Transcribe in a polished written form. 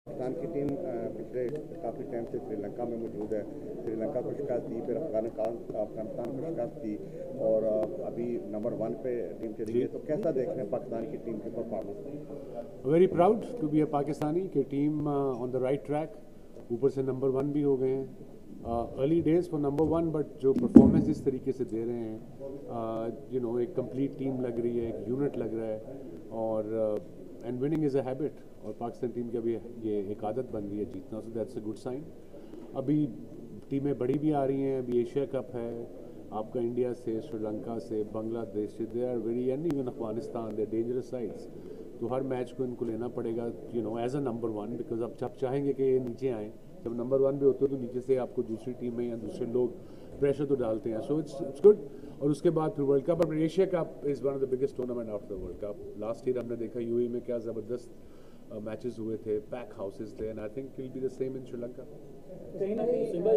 पाकिस्तान की टीम पिछले काफ़ी टाइम से श्रीलंका में मौजूद है। श्रीलंका को शिकस्त दी, फिर अफगानिस्तान को शिकस्त दी और अभी नंबर 1 पे टीम चली गई। तो कैसा देख रहे हैं पाकिस्तान की टीम की performance? Very proud to be a Pakistani कि team on the right track, ऊपर से नंबर 1 भी हो गए हैं। Early days for number 1, but जो परफॉर्मेंस इस तरीके से दे रहे हैं, एक कंप्लीट टीम लग रही है, एक यूनिट लग रहा है और and winning is a habit और पाकिस्तान टीम की अभी ये एक आदत बन रही है जीतना, so that's a good sign. अभी टीमें बड़ी भी आ रही हैं, अभी एशिया कप है, आपका इंडिया से, श्रीलंका से, बांग्लादेश से, they are very and even Afghanistan, they dangerous sides. तो हर मैच को इनको लेना पड़ेगा एज अ नंबर 1, बिकॉज अब जब चाहेंगे कि ये नीचे आएँ, जब नंबर 1 भी होते हो तो नीचे से आपको दूसरी टीमें या दूसरे लोग प्रेशर तो डालते हैं, सो इट्स गुड। और उसके बाद फिर वर्ल्ड कप, और Asia cup is one of the biggest tournament after world cup. Last year हमने देखा यूएई में क्या ज़बरदस्त मैचेस हुए थे, पैक हाउसेस थे, and I think it will be the same in Sri Lanka. कहीं ना कहीं सिंबा